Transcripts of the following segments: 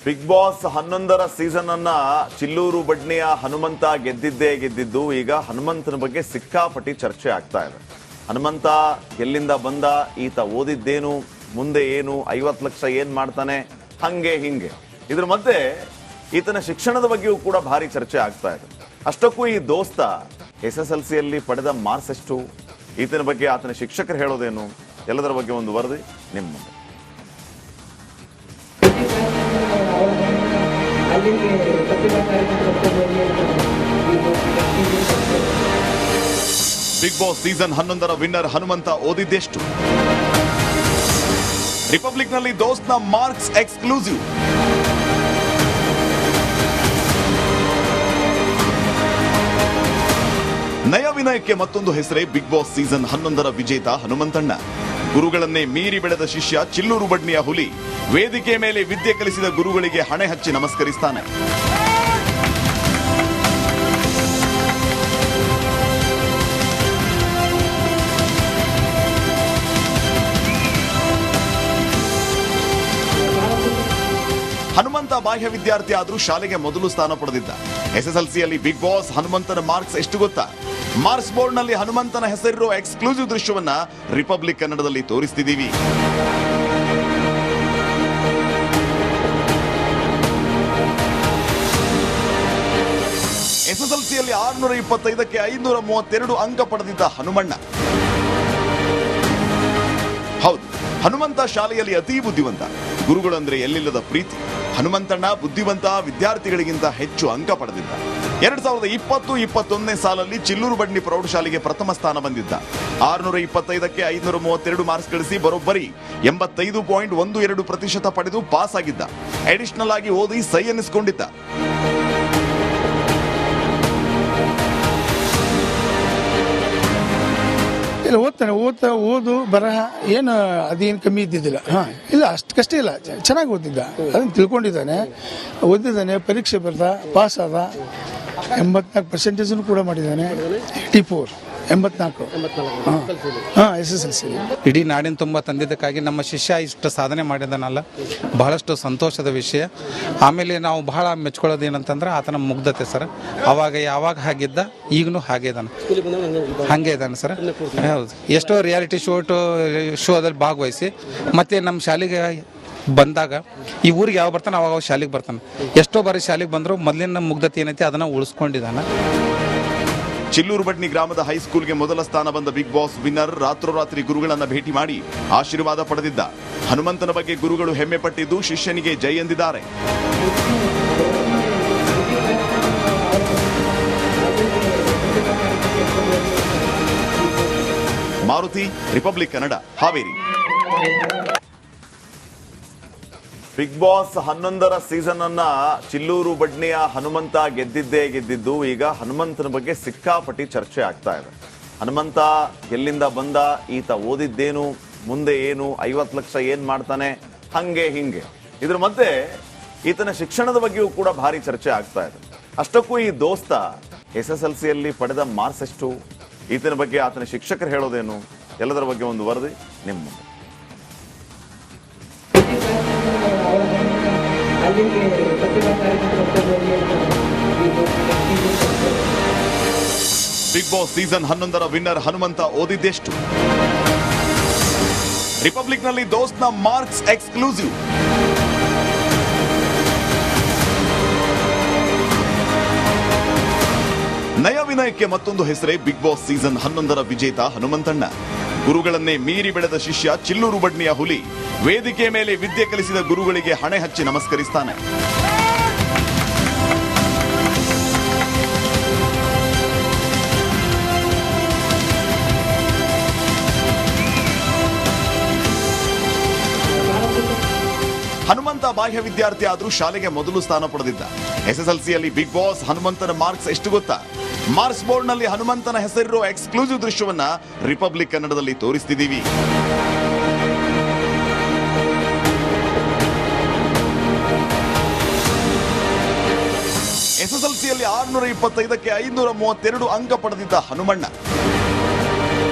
Big boss 11ರ season ಅನ್ನ ಚಿಲ್ಲೂರು ಬಡ್ನಿಯ ಹನುಮಂತ ಗೆದ್ದಿದ್ದು. ಈಗ ಹನುಮಂತನ ಬಗ್ಗೆ ಸಿಕ್ಕಾಪಟ್ಟಿ ಚರ್ಚೆ ಆಗ್ತಾ ಇದೆ. ಹನುಮಂತ ಎಲ್ಲಿಂದ ಬಂದ, ಈತ ಓದಿದ್ದೇನು, ಮುಂದೆ ಏನು, 50 ಲಕ್ಷ ಏನ್ ಮಾಡ್ತಾನೆ, ಹಂಗೆ ಹಿಂಗೆ. ಇದ್ರ ಮಧ್ಯೆ ಈತನ ಶಿಕ್ಷಣದ ಬಗ್ಗೆಯೂ ಕೂಡ ಭಾರಿ ಚರ್ಚೆ ಆಗ್ತಾ ಇದೆ. ಅಷ್ಟಕ್ಕೂ ಈ ದೋಸ್ತ SSLCಯಲ್ಲಿ ಪಡೆದ ಮಾರ್ಕ್ಸ್ ಎಷ್ಟು, ಈತನ ಬಗ್ಗೆ ಆತನ ಶಿಕ್ಷಕರು ಹೇಳೋದೇನು, ಎಲ್ಲದರ ಬಗ್ಗೆ ಒಂದು ವರದಿ ನಿಮ್ಮ ಮುಂದೆ. ಬಿಗ್ ಬಾಸ್ ಸೀಸನ್ 11ರ ವಿನ್ನರ್ ಹನುಮಂತ ಓದಿದ್ದೆಷ್ಟು? ರಿಪಬ್ಲಿಕ್ ನಲ್ಲಿ ದೋಸ್ತ್ನ ಮಾರ್ಕ್ಸ್ ಎಕ್ಸ್ಕ್ಲೂಸಿವ್. ನಯ ವಿನಯಕ್ಕೆ ಮತ್ತೊಂದು ಹೆಸರೇ ಬಿಗ್ ಬಾಸ್ ಸೀಸನ್ 11ರ ವಿಜೇತ ಹನುಮಂತಣ್ಣ. ಗುರುಗಳನ್ನೇ ಮೀರಿ ಬೆಳೆದ ಶಿಷ್ಯ ಚಿಲ್ಲೂರು ಬಡ್ನಿಯ ಹುಲಿ. ವೇದಿಕೆ ಮೇಲೆ ವಿದ್ಯೆ ಕಲಿಸಿದ ಗುರುಗಳಿಗೆ ಹಣೆ ಹಚ್ಚಿ ನಮಸ್ಕರಿಸ್ತಾನೆ. ಹನುಮಂತ ಬಾಹ್ಯ ವಿದ್ಯಾರ್ಥಿ ಆದ್ರೂ ಶಾಲೆಗೆ ಮೊದಲು ಸ್ಥಾನ ಪಡೆದಿದ್ದ. SSLCಯಲ್ಲಿ ಬಿಗ್ ಬಾಸ್ ಹನುಮಂತನ ಮಾರ್ಕ್ಸ್ ಎಷ್ಟು ಗೊತ್ತಾ? ಮಾರ್ಕ್ಸ್ ಬೋರ್ಡ್ ನಲ್ಲಿ ಹನುಮಂತನ ಹೆಸರಿರೋ ಎಕ್ಸ್ಕ್ಲೂಸಿವ್ ದೃಶ್ಯವನ್ನ ರಿಪಬ್ಲಿಕ್ ಕನ್ನಡದಲ್ಲಿ ತೋರಿಸ್ತಿದ್ದೀವಿ. SSLCಯಲ್ಲಿ 625ಕ್ಕೆ 532 ಅಂಕ ಪಡೆದಿದ್ದ ಹನುಮಣ್ಣ. ಹೌದು, ಹನುಮಂತ ಶಾಲೆಯಲ್ಲಿ ಅತೀ ಬುದ್ಧಿವಂತ. ಗುರುಗಳಂದ್ರೆ ಎಲ್ಲಿಲ್ಲದ ಪ್ರೀತಿ. ಹನುಮಂತಣ್ಣ ಬುದ್ಧಿವಂತ ವಿದ್ಯಾರ್ಥಿಗಳಿಗಿಂತ ಹೆಚ್ಚು ಅಂಕ ಪಡೆದಿದ್ದ. 2020-21ನೇ ಸಾಲಲ್ಲಿ ಚಿಲ್ಲೂರು ಬಡ್ನಿ ಪ್ರೌಢಶಾಲೆಗೆ ಪ್ರಥಮ ಸ್ಥಾನ ಬಂದಿದ್ದ. 625ಕ್ಕೆ 532 ಮಾರ್ಕ್ಸ್ ಗಳಿಸಿ ಬರೋಬ್ಬರಿ 85.12% ಪಡೆದು ಪಾಸ್ ಆಗಿದ್ದ. ಅಡಿಷನಲ್ ಆಗಿ ಓದಿ ಸೈ ಎನ್ನಿಸಿಕೊಂಡಿದ್ದ. ಓದ್ತಾನೆ, ಓದು ಬರಹ ಏನು ಅದೇನು ಕಮ್ಮಿ ಇದ್ದಿದ್ದಿಲ್ಲ. ಇಲ್ಲ ಅಷ್ಟಕ್ಕಷ್ಟೇ ಇಲ್ಲ, ಚೆನ್ನಾಗಿ ಓದಿದ್ದ, ಅದನ್ನು ತಿಳ್ಕೊಂಡಿದ್ದಾನೆ, ಓದಿದ್ದಾನೆ, ಪರೀಕ್ಷೆ ಬರ್ದ, ಪಾಸ್ ಆದ. 84% ಕೂಡ ಮಾಡಿದ್ದಾನೆ. 84 SSLC. ಇಡೀ ನಾಡಿನ ತುಂಬ ತಂದಿದ್ದಕ್ಕಾಗಿ ನಮ್ಮ ಶಿಷ್ಯ ಇಷ್ಟು ಸಾಧನೆ ಮಾಡಿದಾನಲ್ಲ, ಬಹಳಷ್ಟು ಸಂತೋಷದ ವಿಷಯ. ಆಮೇಲೆ ನಾವು ಬಹಳ ಮೆಚ್ಕೊಳ್ಳೋದು ಏನಂತಂದ್ರೆ ಆತನ ಮುಗ್ಧತೆ ಸರ್. ಅವಾಗ ಯಾವಾಗ ಹಾಗಿದ್ದ ಈಗಲೂ ಹಾಗೆ ಇದ್ದಾನೆ ಸರ್. ಹೌದು, ಎಷ್ಟೋ ರಿಯಾಲಿಟಿ ಶೋದಲ್ಲಿ ಭಾಗವಹಿಸಿ ಮತ್ತೆ ನಮ್ಮ ಶಾಲೆಗೆ ಬಂದಾಗ ಈ ಊರಿಗೆ ಯಾವ ಬರ್ತಾನೆ ಅವಾಗ ಶಾಲೆಗೆ ಬರ್ತಾನೆ. ಎಷ್ಟೋ ಬಾರಿ ಶಾಲೆಗೆ ಬಂದರೂ ಮೊದಲಿನ ಮುಗ್ಧತೆ ಏನೈತಿ ಅದನ್ನು ಉಳಿಸ್ಕೊಂಡಿದ್ದಾನೆ. ಚಿಲ್ಲೂರು ಬಡ್ನಿ ಗ್ರಾಮದ ಹೈಸ್ಕೂಲ್ಗೆ ಮೊದಲ ಸ್ಥಾನ ಬಂದ ಬಿಗ್ ಬಾಸ್ ವಿನ್ನರ್ ರಾತ್ರೋರಾತ್ರಿ ಗುರುಗಳನ್ನ ಭೇಟಿ ಮಾಡಿ ಆಶೀರ್ವಾದ ಪಡೆದಿದ್ದ. ಹನುಮಂತನ ಬಗ್ಗೆ ಗುರುಗಳು ಹೆಮ್ಮೆ ಪಟ್ಟಿದ್ದು ಶಿಷ್ಯನಿಗೆ ಜೈ ಎಂದಿದ್ದಾರೆ. Maruti, Republic Kannada, Haveri. Big boss 11ರ ಸೀಸನ್ ಅನ್ನ ಚಿಲ್ಲೂರು ಬಡ್ನಿಯ ಹನುಮಂತ ಗೆದ್ದಿದ್ದು. ಈಗ ಹನುಮಂತನ ಬಗ್ಗೆ ಸಿಕ್ಕಾಪಟ್ಟಿ ಚರ್ಚೆ ಆಗ್ತಾ ಇದೆ. ಹನುಮಂತ ಎಲ್ಲಿಂದ ಬಂದ, ಈತ ಓದಿದ್ದೇನು, ಮುಂದೆ ಏನು, 50 ಲಕ್ಷ ಏನ್ ಮಾಡ್ತಾನೆ, ಹಂಗೆ ಹಿಂಗೆ. ಇದ್ರ ಮಧ್ಯೆ ಈತನ ಶಿಕ್ಷಣದ ಬಗ್ಗೆಯೂ ಕೂಡ ಭಾರಿ ಚರ್ಚೆ ಆಗ್ತಾ ಇದೆ. ಅಷ್ಟಕ್ಕೂ ಈ ದೋಸ್ತ SSLCಯಲ್ಲಿ ಪಡೆದ ಮಾರ್ಕ್ಸ್ ಎಷ್ಟು, ಈತನ ಬಗ್ಗೆ ಆತನ ಶಿಕ್ಷಕರು ಹೇಳೋದೇನು, ಎಲ್ಲದರ ಬಗ್ಗೆ ಒಂದು ವರದಿ ನಿಮ್ಮ ಮುಂದೆ. ಬಿಗ್ ಬಾಸ್ ಸೀಸನ್ 11ರ ವಿನ್ನರ್ ಹನುಮಂತ ಓದಿದ್ದೆಷ್ಟು? ರಿಪಬ್ಲಿಕ್ ನಲ್ಲಿ ದೋಸ್ತ್ನ ಮಾರ್ಕ್ಸ್ ಎಕ್ಸ್ಕ್ಲೂಸಿವ್. ನಯ ವಿನಯಕ್ಕೆ ಮತ್ತೊಂದು ಹೆಸರೇ ಬಿಗ್ ಬಾಸ್ ಸೀಸನ್ 11ರ ವಿಜೇತ ಹನುಮಂತಣ್ಣ. ಗುರುಗಳನ್ನೇ ಮೀರಿ ಬೆಳೆದ ಶಿಷ್ಯ ಚಿಲ್ಲೂರು ಬಡ್ನಿಯ ಹುಲಿ. ವೇದಿಕೆ ಮೇಲೆ ವಿದ್ಯೆ ಕಲಿಸಿದ ಗುರುಗಳಿಗೆ ಹಣೆ ಹಚ್ಚಿ ನಮಸ್ಕರಿಸ್ತಾನೆ. ಹನುಮಂತ ಬಾಹ್ಯ ವಿದ್ಯಾರ್ಥಿ ಆದ್ರೂ ಶಾಲೆಗೆ ಮೊದಲು ಸ್ಥಾನ ಪಡೆದಿದ್ದ. SSLCಯಲ್ಲಿ ಬಿಗ್ ಬಾಸ್ ಹನುಮಂತನ ಮಾರ್ಕ್ಸ್ ಎಷ್ಟು ಗೊತ್ತಾ? ಮಾರ್ಕ್ಸ್ ಬೋರ್ಡ್ ನಲ್ಲಿ ಹನುಮಂತನ ಹೆಸರಿರೋ ಎಕ್ಸ್ಕ್ಲೂಸಿವ್ ದೃಶ್ಯವನ್ನ ರಿಪಬ್ಲಿಕ್ ಕನ್ನಡದಲ್ಲಿ ತೋರಿಸ್ತಿದ್ದೀವಿ. SSLCಯಲ್ಲಿ 625ಕ್ಕೆ 532 ಅಂಕ ಪಡೆದಿದ್ದ ಹನುಮಣ್ಣ.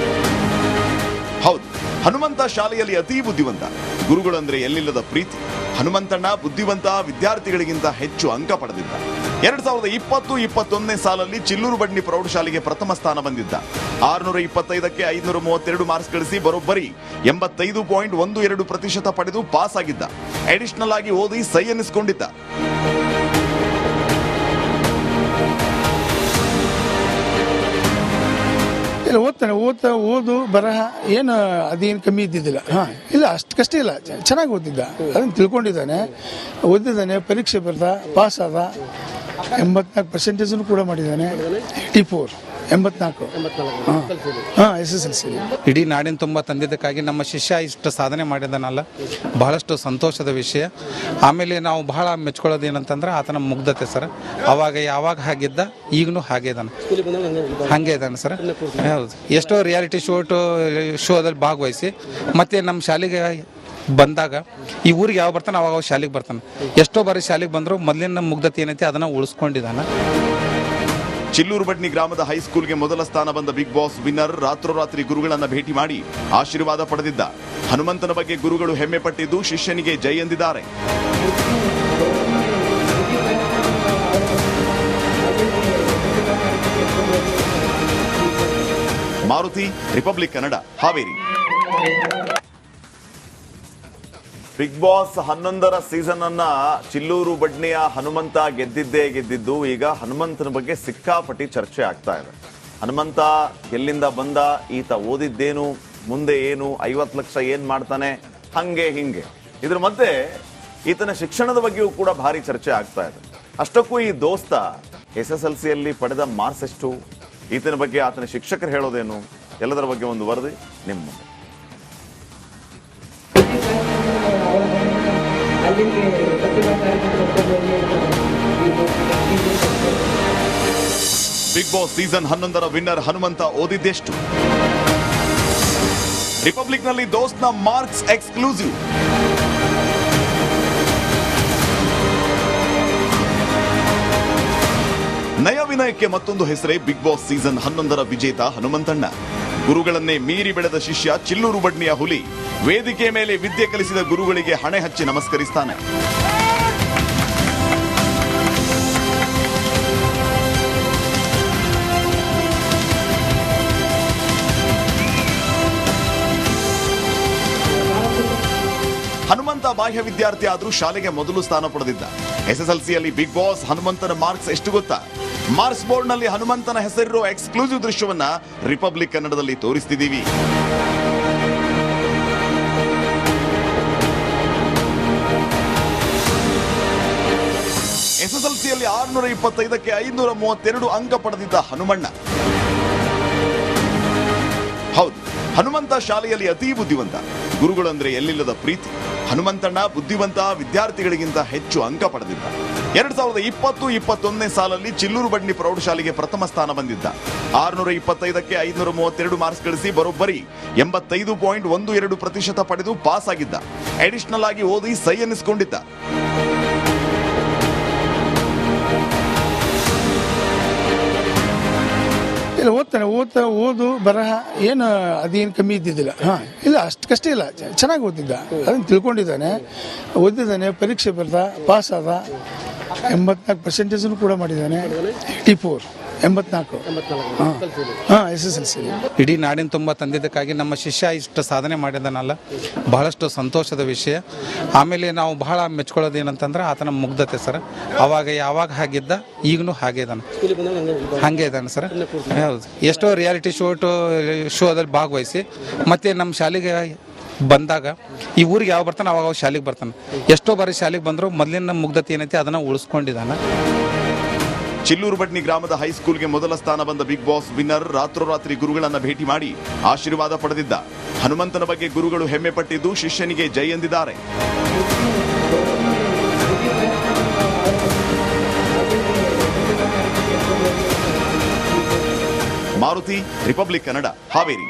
ಹೌದು, ಹನುಮಂತ ಶಾಲೆಯಲ್ಲಿ ಅತೀ ಬುದ್ಧಿವಂತ. ಗುರುಗಳಂದ್ರೆ ಎಲ್ಲಿಲ್ಲದ ಪ್ರೀತಿ. ಹನುಮಂತಣ್ಣ ಬುದ್ಧಿವಂತ ವಿದ್ಯಾರ್ಥಿಗಳಿಗಿಂತ ಹೆಚ್ಚು ಅಂಕ ಪಡೆದಿದ್ದ. 2020-21ನೇ ಸಾಲಲ್ಲಿ ಚಿಲ್ಲೂರು ಬಡ್ನಿ ಪ್ರೌಢಶಾಲೆಗೆ ಪ್ರಥಮ ಸ್ಥಾನ ಬಂದಿದ್ದ. 625ಕ್ಕೆ 532 ಮಾರ್ಕ್ಸ್ ಗಳಿಸಿ ಬರೋಬ್ಬರಿ 85.12% ಪಡೆದು ಪಾಸ್ ಆಗಿದ್ದ. ಅಡಿಷನಲ್ ಆಗಿ ಓದಿ ಸೈ ಎನ್ನಿಸಿಕೊಂಡಿದ್ದ. ಇಲ್ಲ ಓದು ಬರಹ ಏನು ಅದೇನು ಕಮ್ಮಿ ಇದ್ದಿದ್ದಿಲ್ಲ. ಇಲ್ಲ ಅಷ್ಟಕ್ಕಷ್ಟೇ ಇಲ್ಲ, ಚೆನ್ನಾಗಿ ಓದಿದ್ದ, ಅದನ್ನು ತಿಳ್ಕೊಂಡಿದ್ದಾನೆ, ಓದಿದ್ದಾನೆ, ಪರೀಕ್ಷೆ ಬರ್ದ, ಪಾಸ್ ಆದ, 84% ಕೂಡ ಮಾಡಿದ್ದಾನೆ. 84 SSLC. ಇಡೀ ನಾಡಿನ ತುಂಬ ತಂದಿದ್ದಕ್ಕಾಗಿ ನಮ್ಮ ಶಿಷ್ಯ ಇಷ್ಟು ಸಾಧನೆ ಮಾಡಿದಾನಲ್ಲ, ಬಹಳಷ್ಟು ಸಂತೋಷದ ವಿಷಯ. ಆಮೇಲೆ ನಾವು ಬಹಳ ಮೆಚ್ಕೊಳ್ಳೋದು ಏನಂತಂದ್ರೆ ಆತನ ಮುಗ್ಧತೆ ಸರ್. ಅವಾಗ ಯಾವಾಗ ಹಾಗಿದ್ದ ಈಗಲೂ ಹಾಗೆ ಇದ್ದಾನೆ ಸರ್. ಹೌದು, ಎಷ್ಟೋ ರಿಯಾಲಿಟಿ ಶೋದಲ್ಲಿ ಭಾಗವಹಿಸಿ ಮತ್ತೆ ನಮ್ಮ ಶಾಲೆಗೆ ಬಂದಾಗ ಈ ಊರಿಗೆ ಯಾವ ಬರ್ತಾನೆ ಅವಾಗ ಶಾಲೆಗೆ ಬರ್ತಾನೆ. ಎಷ್ಟೋ ಬಾರಿ ಶಾಲೆಗೆ ಬಂದರೂ ಮೊದಲಿನ ಮುಗ್ಧತೆ ಏನೈತಿ ಅದನ್ನು ಉಳಿಸ್ಕೊಂಡಿದ್ದಾನೆ. ಚಿಲ್ಲೂರು ಬಡ್ನಿ ಗ್ರಾಮದ ಹೈಸ್ಕೂಲ್ಗೆ ಮೊದಲ ಸ್ಥಾನ ಬಂದ ಬಿಗ್ ಬಾಸ್ ವಿನ್ನರ್ ರಾತ್ರೋರಾತ್ರಿ ಗುರುಗಳನ್ನ ಭೇಟಿ ಮಾಡಿ ಆಶೀರ್ವಾದ ಪಡೆದಿದ್ದ. ಹನುಮಂತನ ಬಗ್ಗೆ ಗುರುಗಳು ಹೆಮ್ಮೆ ಪಟ್ಟಿದ್ದು ಶಿಷ್ಯನಿಗೆ ಜೈ ಎಂದಿದ್ದಾರೆ. Maruti, Republic Kannada, Haveri. Big boss 11ರ ಸೀಸನ್ ಅನ್ನ ಚಿಲ್ಲೂರು ಬಡ್ನಿಯ ಹನುಮಂತ ಗೆದ್ದಿದ್ದು. ಈಗ ಹನುಮಂತನ ಬಗ್ಗೆ ಸಿಕ್ಕಾಪಟ್ಟಿ ಚರ್ಚೆ ಆಗ್ತಾ ಇದೆ. ಹನುಮಂತ ಎಲ್ಲಿಂದ ಬಂದ, ಈತ ಓದಿದ್ದೇನು, ಮುಂದೆ ಏನು, 50 ಲಕ್ಷ ಏನ್ ಮಾಡ್ತಾನೆ, ಹಂಗೆ ಹಿಂಗೆ. ಇದ್ರ ಮಧ್ಯೆ ಈತನ ಶಿಕ್ಷಣದ ಬಗ್ಗೆಯೂ ಕೂಡ ಭಾರಿ ಚರ್ಚೆ ಆಗ್ತಾ ಇದೆ. ಅಷ್ಟಕ್ಕೂ ಈ ದೋಸ್ತ SSLCಯಲ್ಲಿ ಪಡೆದ ಮಾರ್ಕ್ಸ್ ಎಷ್ಟು, ಈತನ ಬಗ್ಗೆ ಆತನ ಶಿಕ್ಷಕರು ಹೇಳೋದೇನು, ಎಲ್ಲದರ ಬಗ್ಗೆ ಒಂದು ವರದಿ ನಿಮ್ಮ ಮುಂದೆ. ಬಿಗ್ ಬಾಸ್ ಸೀಸನ್ 11ರ ವಿನ್ನರ್ ಹನುಮಂತ ಓದಿದ್ದೆಷ್ಟು? ರಿಪಬ್ಲಿಕ್ ನಲ್ಲಿ ದೋಸ್ತ್ನ ಮಾರ್ಕ್ಸ್ ಎಕ್ಸ್ಕ್ಲೂಸಿವ್. ನಯ ವಿನಯಕ್ಕೆ ಮತ್ತೊಂದು ಹೆಸರೇ ಬಿಗ್ ಬಾಸ್ ಸೀಸನ್ 11ರ ವಿಜೇತ ಹನುಮಂತಣ್ಣ. ಗುರುಗಳನ್ನೇ ಮೀರಿ ಬೆಳೆದ ಶಿಷ್ಯ ಚಿಲ್ಲೂರು ಬಡ್ನಿಯ ಹುಲಿ. ವೇದಿಕೆ ಮೇಲೆ ವಿದ್ಯೆ ಕಲಿಸಿದ ಗುರುಗಳಿಗೆ ಹಣೆ ಹಚ್ಚಿ ನಮಸ್ಕರಿಸ್ತಾನೆ. ಹನುಮಂತ ಬಾಹ್ಯ ವಿದ್ಯಾರ್ಥಿ ಆದ್ರೂ ಶಾಲೆಗೆ ಮೊದಲು ಸ್ಥಾನ ಪಡೆದಿದ್ದ. SSLCಯಲ್ಲಿ ಬಿಗ್ ಬಾಸ್ ಹನುಮಂತನ ಮಾರ್ಕ್ಸ್ ಎಷ್ಟು ಗೊತ್ತಾ? ಮಾರ್ಕ್ಸ್ ಬೋರ್ಡ್ ನಲ್ಲಿ ಹನುಮಂತನ ಹೆಸರಿರೋ ಎಕ್ಸ್ಕ್ಲೂಸಿವ್ ದೃಶ್ಯವನ್ನ ರಿಪಬ್ಲಿಕ್ ಕನ್ನಡದಲ್ಲಿ ತೋರಿಸ್ತಿದ್ದೀವಿ. SSLCಯಲ್ಲಿ 625ಕ್ಕೆ 532 ಅಂಕ ಪಡೆದಿದ್ದ ಹನುಮಣ್ಣ. ಹೌದು, ಹನುಮಂತ ಶಾಲೆಯಲ್ಲಿ ಅತೀ ಬುದ್ಧಿವಂತ. ಗುರುಗಳಂದ್ರೆ ಎಲ್ಲಿಲ್ಲದ ಪ್ರೀತಿ. ಹನುಮಂತಣ್ಣ ಬುದ್ಧಿವಂತ ವಿದ್ಯಾರ್ಥಿಗಳಿಗಿಂತ ಹೆಚ್ಚು ಅಂಕ ಪಡೆದಿದ್ದ. 2020-21ನೇ ಸಾಲಲ್ಲಿ ಚಿಲ್ಲೂರು ಬಡ್ನಿ ಪ್ರೌಢಶಾಲೆಗೆ ಪ್ರಥಮ ಸ್ಥಾನ ಬಂದಿದ್ದ. 625ಕ್ಕೆ 532 ಮಾರ್ಕ್ಸ್ ಗಳಿಸಿ ಬರೋಬ್ಬರಿ 85.12% ಪಡೆದು ಪಾಸ್ ಆಗಿದ್ದ. ಅಡಿಷನಲ್ ಆಗಿ ಓದಿ ಸೈ ಎನ್ನಿಸಿಕೊಂಡಿದ್ದ. ಇಲ್ಲ ಓದು ಬರಹ ಏನು ಅದೇನು ಕಮ್ಮಿ ಇದ್ದಿದ್ದಿಲ್ಲ. ಇಲ್ಲ ಅಷ್ಟಕ್ಕಷ್ಟೇ ಇಲ್ಲ, ಚೆನ್ನಾಗಿ ಓದಿದ್ದ, ಅದನ್ನು ತಿಳ್ಕೊಂಡಿದ್ದಾನೆ, ಓದಿದ್ದಾನೆ, ಪರೀಕ್ಷೆ ಬರ್ದ, ಪಾಸ್ ಆದ, 84% ಕೂಡ ಮಾಡಿದ್ದಾನೆ. 84 SSLC. ಇಡೀ ನಾಡಿನ ತುಂಬ ತಂದಿದ್ದಕ್ಕಾಗಿ ನಮ್ಮ ಶಿಷ್ಯ ಇಷ್ಟು ಸಾಧನೆ ಮಾಡಿದಾನಲ್ಲ, ಬಹಳಷ್ಟು ಸಂತೋಷದ ವಿಷಯ. ಆಮೇಲೆ ನಾವು ಬಹಳ ಮೆಚ್ಕೊಳ್ಳೋದು ಏನಂತಂದ್ರೆ ಆತನ ಮುಗ್ಧತೆ ಸರ್. ಅವಾಗ ಯಾವಾಗ ಹಾಗಿದ್ದ ಈಗಲೂ ಹಾಗೆ ಇದ್ದಾನೆ ಸರ್. ಹೌದು, ಎಷ್ಟೋ ರಿಯಾಲಿಟಿ ಶೋದಲ್ಲಿ ಭಾಗವಹಿಸಿ ಮತ್ತೆ ನಮ್ಮ ಶಾಲೆಗೆ ಬಂದಾಗ ಈ ಊರಿಗೆ ಯಾವ ಬರ್ತಾನೆ ಅವಾಗ ಶಾಲೆಗೆ ಬರ್ತಾನೆ. ಎಷ್ಟೋ ಬಾರಿ ಶಾಲೆಗೆ ಬಂದರೂ ಮೊದಲಿನ ಮುಗ್ಧತೆ ಏನೈತಿ ಅದನ್ನು ಉಳಿಸ್ಕೊಂಡಿದ್ದಾನೆ. ಚಿಲ್ಲೂರು ಬಡ್ನಿ ಗ್ರಾಮದ ಹೈಸ್ಕೂಲ್ಗೆ ಮೊದಲ ಸ್ಥಾನ ಬಂದ ಬಿಗ್ ಬಾಸ್ ವಿನ್ನರ್ ರಾತ್ರೋರಾತ್ರಿ ಗುರುಗಳನ್ನ ಭೇಟಿ ಮಾಡಿ ಆಶೀರ್ವಾದ ಪಡೆದಿದ್ದ. ಹನುಮಂತನ ಬಗ್ಗೆ ಗುರುಗಳು ಹೆಮ್ಮೆ ಪಟ್ಟಿದ್ದು ಶಿಷ್ಯನಿಗೆ ಜೈ ಎಂದಿದ್ದಾರೆ. ಮಾರುತಿ, ರಿಪಬ್ಲಿಕ್ ಕನ್ನಡ, ಹಾವೇರಿ.